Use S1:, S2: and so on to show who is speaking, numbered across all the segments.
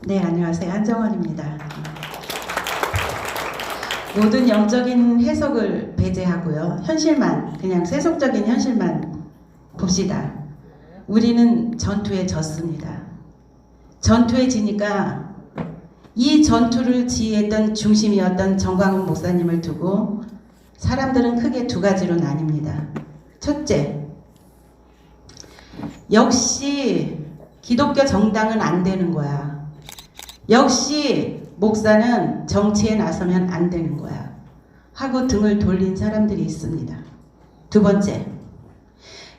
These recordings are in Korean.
S1: 네, 안녕하세요. 한정원입니다. 모든 영적인 해석을 배제하고요. 현실만, 그냥 세속적인 현실만 봅시다. 우리는 전투에 졌습니다. 전투에 지니까 이 전투를 지휘했던 중심이었던 정광훈 목사님을 두고 사람들은 크게 두 가지로 나뉩니다. 첫째, 역시 기독교 정당은 안 되는 거야. 역시 목사는 정치에 나서면 안 되는 거야 하고 등을 돌린 사람들이 있습니다. 두 번째,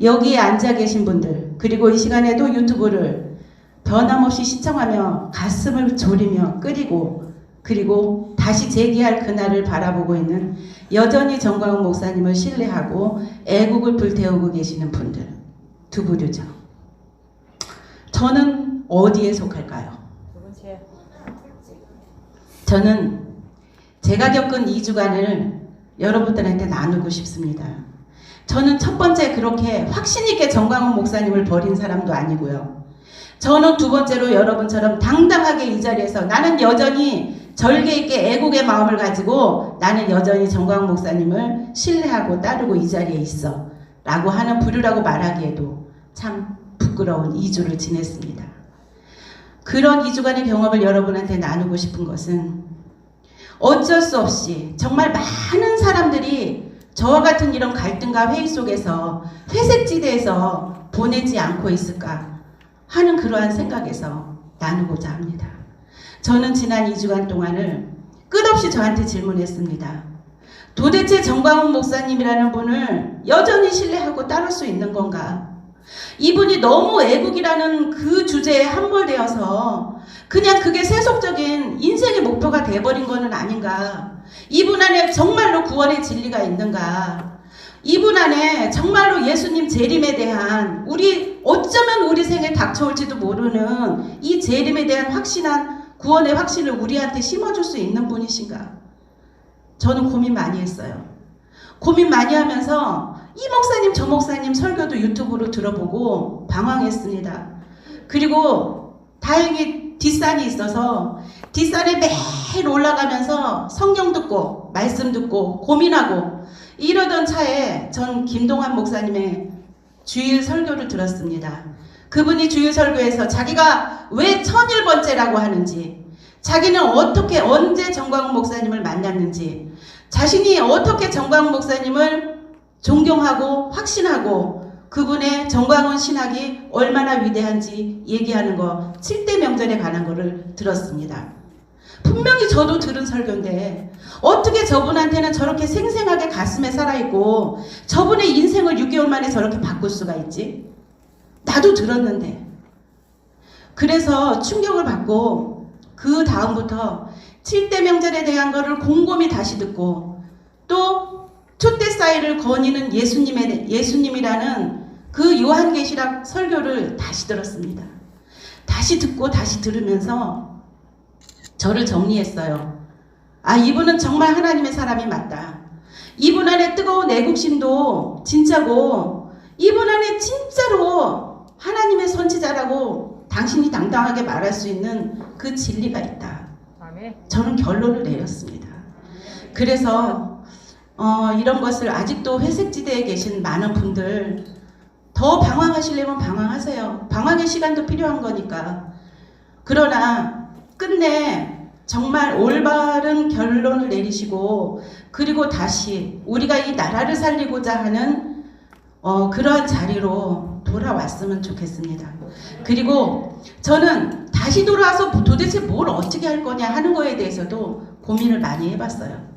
S1: 여기에 앉아 계신 분들, 그리고 이 시간에도 유튜브를 변함없이 시청하며 가슴을 졸이며 끓이고, 그리고 다시 재기할 그날을 바라보고 있는 여전히 정광훈 목사님을 신뢰하고 애국을 불태우고 계시는 분들, 두 부류죠. 저는 어디에 속할까요? 저는 제가 겪은 2주간을 여러분들한테 나누고 싶습니다. 저는 첫 번째 그렇게 확신 있게 정광훈 목사님을 버린 사람도 아니고요. 저는 두 번째로 여러분처럼 당당하게 이 자리에서 나는 여전히 절개 있게 애국의 마음을 가지고 나는 여전히 정광훈 목사님을 신뢰하고 따르고 이 자리에 있어 라고 하는 부류라고 말하기에도 참 부끄러운 2주를 지냈습니다. 그런 2주간의 경험을 여러분한테 나누고 싶은 것은 어쩔 수 없이 정말 많은 사람들이 저와 같은 이런 갈등과 회의 속에서 회색지대에서 보내지 않고 있을까 하는 그러한 생각에서 나누고자 합니다. 저는 지난 2주간 동안을 끝없이 저한테 질문했습니다. 도대체 정광훈 목사님이라는 분을 여전히 신뢰하고 따를 수 있는 건가? 이분이 너무 애국이라는 그 주제에 함몰되어서 그냥 그게 세속적인 인생의 목표가 돼버린 거는 아닌가? 이분 안에 정말로 구원의 진리가 있는가? 이분 안에 정말로 예수님 재림에 대한 어쩌면 우리 생에 닥쳐올지도 모르는 이 재림에 대한 확신한 구원의 확신을 우리한테 심어줄 수 있는 분이신가? 저는 고민 많이 했어요. 고민 많이 하면서 이 목사님 저 목사님 설교도 유튜브로 들어보고 방황했습니다. 그리고 다행히 뒷산이 있어서 뒷산에 매일 올라가면서 성경 듣고 말씀 듣고 고민하고 이러던 차에 전 김동환 목사님의 주일 설교를 들었습니다. 그분이 주일 설교에서 자기가 왜 1001번째라고 하는지, 자기는 어떻게 언제 정광훈 목사님을 만났는지, 자신이 어떻게 정광훈 목사님을 존경하고 확신하고 그분의 정광훈 신학이 얼마나 위대한지 얘기하는 거 7대 명절에 관한 거를 들었습니다. 분명히 저도 들은 설교인데 어떻게 저분한테는 저렇게 생생하게 가슴에 살아있고 저분의 인생을 6개월 만에 저렇게 바꿀 수가 있지? 나도 들었는데. 그래서 충격을 받고 그 다음부터 7대 명절에 대한 거를 곰곰이 다시 듣고 또 촛대사이를 거니는 예수님이라는 그 요한계시락 설교를 다시 들었습니다. 다시 듣고 다시 들으면서 저를 정리했어요. 아, 이분은 정말 하나님의 사람이 맞다. 이분 안에 뜨거운 애국심도 진짜고 이분 안에 진짜로 하나님의 선지자라고 당신이 당당하게 말할 수 있는 그 진리가 있다. 저는 결론을 내렸습니다. 그래서 이런 것을 아직도 회색지대에 계신 많은 분들 더 방황하시려면 방황하세요. 방황의 시간도 필요한 거니까. 그러나 끝내 정말 올바른 결론을 내리시고 그리고 다시 우리가 이 나라를 살리고자 하는 그러한 자리로 돌아왔으면 좋겠습니다. 그리고 저는 다시 돌아와서 도대체 뭘 어떻게 할 거냐 하는 거에 대해서도 고민을 많이 해봤어요.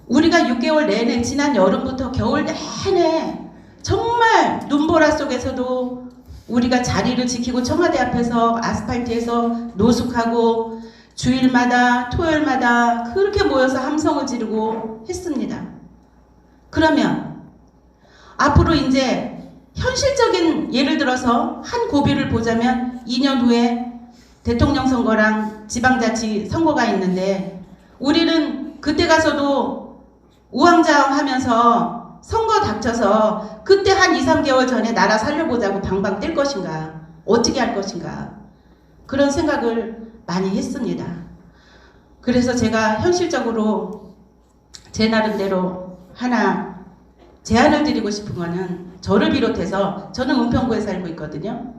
S1: 우리가 6개월 내내 지난 여름부터 겨울 내내 정말 눈보라 속에서도 우리가 자리를 지키고 청와대 앞에서 아스팔트에서 노숙하고 주일마다 토요일마다 그렇게 모여서 함성을 지르고 했습니다. 그러면 앞으로 이제 현실적인 예를 들어서 한 고비를 보자면 2년 후에 대통령 선거랑 지방자치 선거가 있는데 우리는 그때 가서도 우왕좌왕하면서 선거 닥쳐서 그때 한 2, 3개월 전에 나라 살려보자고 방방 뛸 것인가? 어떻게 할 것인가? 그런 생각을 많이 했습니다. 그래서 제가 현실적으로 제 나름대로 하나 제안을 드리고 싶은 거는, 저를 비롯해서 저는 은평구에 살고 있거든요.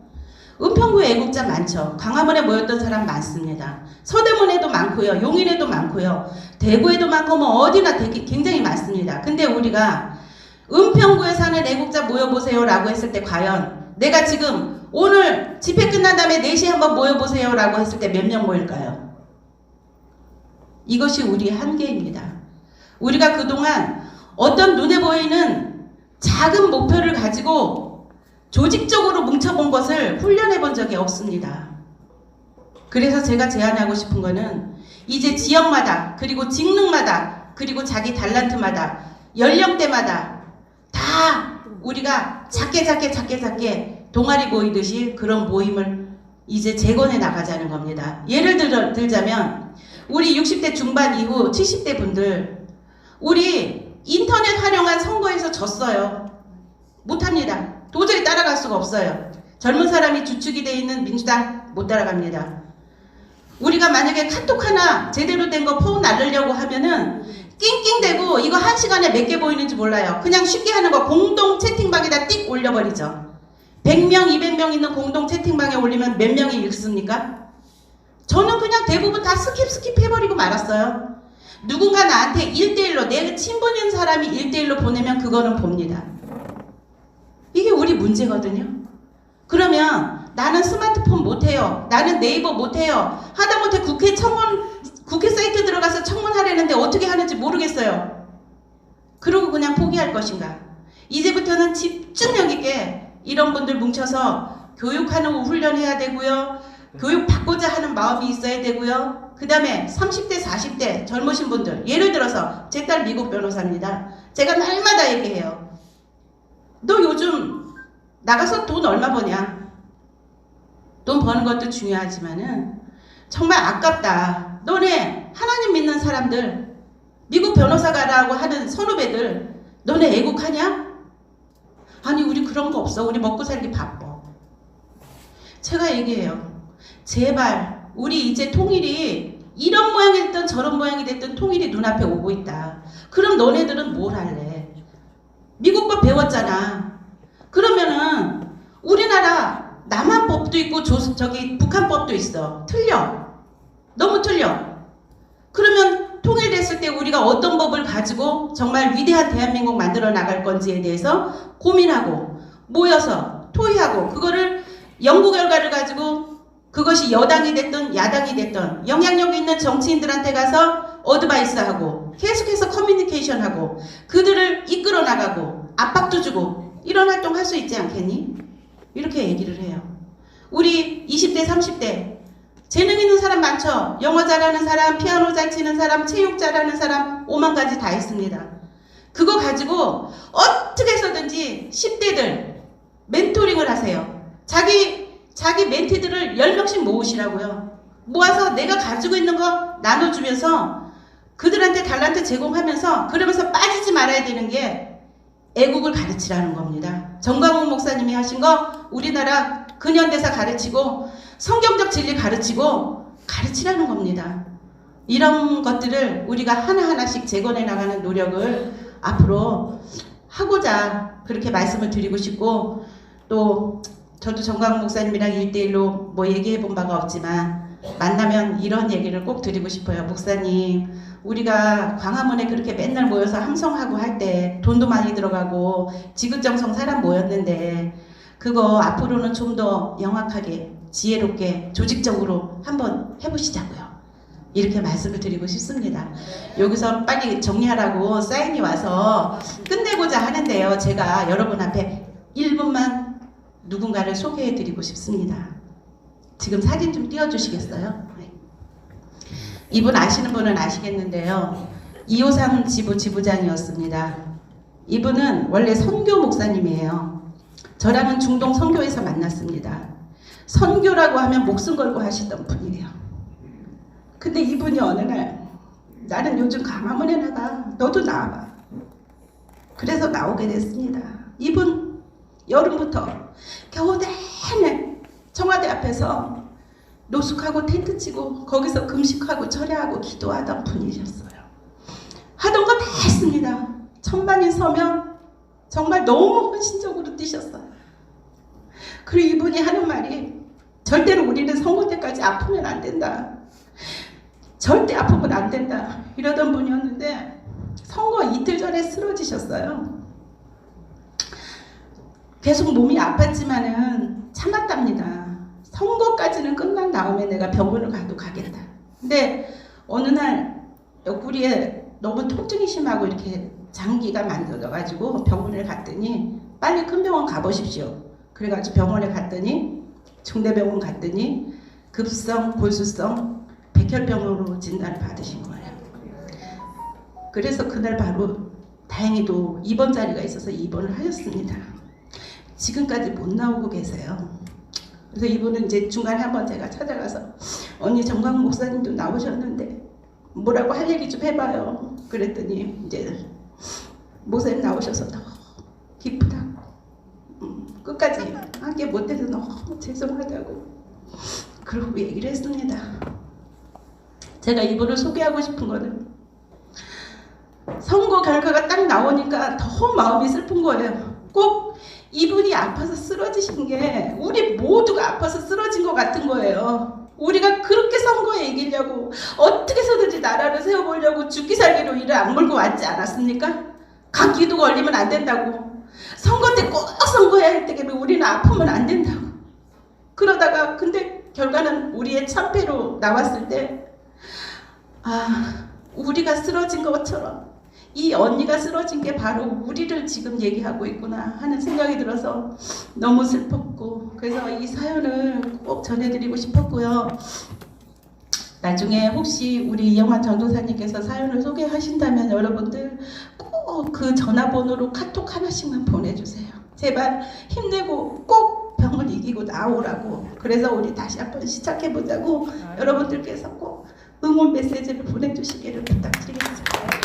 S1: 은평구에 애국자 많죠. 광화문에 모였던 사람 많습니다. 서대문에도 많고요. 용인에도 많고요. 대구에도 많고 뭐 어디나 되게 굉장히 많습니다. 근데 우리가 은평구에 사는 애국자 모여보세요 라고 했을 때 과연 내가 지금 오늘 집회 끝난 다음에 4시에 한번 모여보세요 라고 했을 때 몇 명 모일까요? 이것이 우리의 한계입니다. 우리가 그동안 어떤 눈에 보이는 작은 목표를 가지고 조직적으로 뭉쳐본 것을 훈련해 본 적이 없습니다. 그래서 제가 제안하고 싶은 거는 이제 지역마다, 그리고 직능마다, 그리고 자기 달란트마다, 연령대마다 다 우리가 작게 동아리 모이듯이 그런 모임을 이제 재건해 나가자는 겁니다. 예를 들자면 우리 60대 중반 이후 70대 분들, 우리 인터넷 활용한 선거에서 졌어요. 못합니다. 도저히 따라갈 수가 없어요. 젊은 사람이 주축이 돼 있는 민주당 못 따라갑니다. 우리가 만약에 카톡 하나 제대로 된 거 폰 날리려고 하면은 낑낑대고 이거 1시간에 몇 개 보이는지 몰라요. 그냥 쉽게 하는 거 공동 채팅방에다 띡 올려버리죠. 100명, 200명 있는 공동 채팅방에 올리면 몇 명이 읽습니까? 저는 그냥 대부분 다 스킵 해버리고 말았어요. 누군가 나한테 1대1로, 내 친분인 사람이 1대1로 보내면 그거는 봅니다. 이게 우리 문제거든요. 그러면 나는 스마트폰 못해요. 나는 네이버 못해요. 하다못해 국회 사이트 들어가서 청문하려는데 어떻게 하는지 모르겠어요. 그러고 그냥 포기할 것인가? 이제부터는 집중력 있게 이런 분들 뭉쳐서 교육하는 훈련해야 되고요. 교육 받고자 하는 마음이 있어야 되고요. 그 다음에 30대 40대 젊으신 분들, 예를 들어서 제 딸 미국 변호사입니다. 제가 날마다 얘기해요. 너 요즘 나가서 돈 얼마 버냐? 돈 버는 것도 중요하지만은 정말 아깝다. 너네 하나님 믿는 사람들, 미국 변호사가라고 하는 선후배들, 너네 애국하냐? 아니 우리 그런 거 없어. 우리 먹고 살기 바빠. 제가 얘기해요. 제발 우리 이제 통일이 이런 모양이 됐든 저런 모양이 됐든 통일이 눈앞에 오고 있다. 그럼 너네들은 뭘 할래? 미국 법 배웠잖아. 그러면은 우리나라 남한법도 있고 북한법도 있어. 틀려. 너무 틀려. 그러면 통일됐을 때 우리가 어떤 법을 가지고 정말 위대한 대한민국 만들어 나갈 건지에 대해서 고민하고 모여서 토의하고 그거를 연구 결과를 가지고 그것이 여당이 됐든 야당이 됐든 영향력 있는 정치인들한테 가서 어드바이스하고 계속해서 커뮤니케이션하고 그들을 이끌어 나가고 압박도 주고 이런 활동 할 수 있지 않겠니? 이렇게 얘기를 해요. 우리 20대 30대 재능 있는 사람 많죠. 영어 잘하는 사람, 피아노 잘 치는 사람, 체육 잘하는 사람 5만 가지 다 있습니다. 그거 가지고 어떻게 해서든지 10대들 멘토링을 하세요. 자기 멘티들을 10명씩 모으시라고요. 모아서 내가 가지고 있는 거 나눠주면서 그들한테 달란트 제공하면서 그러면서 빠지지 말아야 되는 게 애국을 가르치라는 겁니다. 정광훈 목사님이 하신 거 우리나라 근현대사 가르치고 성경적 진리 가르치라는 겁니다. 이런 것들을 우리가 하나하나씩 재건해 나가는 노력을 앞으로 하고자 그렇게 말씀을 드리고 싶고, 또 저도 정광훈 목사님이랑 1대1로 뭐 얘기해 본 바가 없지만 만나면 이런 얘기를 꼭 드리고 싶어요. 목사님, 우리가 광화문에 그렇게 맨날 모여서 함성하고 할 때 돈도 많이 들어가고 지극정성 사람 모였는데 그거 앞으로는 좀 더 영악하게 지혜롭게 조직적으로 한번 해보시자고요. 이렇게 말씀을 드리고 싶습니다. 여기서 빨리 정리하라고 사인이 와서 끝내고자 하는데요. 제가 여러분 앞에 1분만 누군가를 소개해 드리고 싶습니다. 지금 사진 좀 띄워주시겠어요? 네. 이분 아시는 분은 아시겠는데요. 이호상 지부장이었습니다. 이분은 원래 선교 목사님이에요. 저랑은 중동 선교에서 만났습니다. 선교라고 하면 목숨 걸고 하시던 분이에요. 근데 이분이 어느 날 나는 요즘 광화문에 나가. 너도 나와봐. 그래서 나오게 됐습니다. 이분 여름부터 겨우 내내 청와대 앞에서 노숙하고 텐트 치고 거기서 금식하고 철야하고 기도하던 분이셨어요. 하던 거 다 했습니다. 천만인 서면 정말 너무 헌신적으로 뛰셨어요. 그리고 이분이 하는 말이 절대로 우리는 선거 때까지 아프면 안 된다. 절대 아프면 안 된다. 이러던 분이었는데 선거 이틀 전에 쓰러지셨어요. 계속 몸이 아팠지만은 참았답니다. 선거까지는 끝난 다음에 내가 병원을 가도 가겠다. 근데 어느 날 옆구리에 너무 통증이 심하고 이렇게 장기가 만들어져가지고 병원을 갔더니 빨리 큰 병원 가보십시오. 그래가지고 병원에 갔더니 중대병원 갔더니 급성 골수성 백혈병으로 진단을 받으신 거예요. 그래서 그날 바로 다행히도 입원 자리가 있어서 입원을 하셨습니다. 지금까지 못 나오고 계세요. 그래서 이분은 이제 중간에 한번 제가 찾아가서 언니 정광훈 목사님도 나오셨는데 뭐라고 할 얘기 좀 해봐요. 그랬더니 이제 목사님 나오셔서 너무 기쁘다고 끝까지 함께 못해서 너무 죄송하다고 그러고 얘기를 했습니다. 제가 이분을 소개하고 싶은 거는 선거 결과가 딱 나오니까 더 마음이 슬픈 거예요. 꼭 이분이 아파서 쓰러지신 게 우리 모두가 아파서 쓰러진 것 같은 거예요. 우리가 그렇게 선거에 이기려고 어떻게 해서든지 나라를 세워보려고 죽기 살기로 이를 악물고 왔지 않았습니까? 감기도 걸리면 안 된다고. 선거 때 꼭 선거해야 할 때면 우리는 아프면 안 된다고. 그러다가 근데 결과는 우리의 참패로 나왔을 때 우리가 쓰러진 것처럼 이 언니가 쓰러진 게 바로 우리를 지금 얘기하고 있구나 하는 생각이 들어서 너무 슬펐고 그래서 이 사연을 꼭 전해드리고 싶었고요. 나중에 혹시 우리 이영환 전도사님께서 사연을 소개하신다면 여러분들 꼭 그 전화번호로 카톡 하나씩만 보내주세요. 제발 힘내고 꼭 병을 이기고 나오라고. 그래서 우리 다시 한번 시작해보자고 여러분들께서 꼭 응원 메시지를 보내주시기를 부탁드리겠습니다.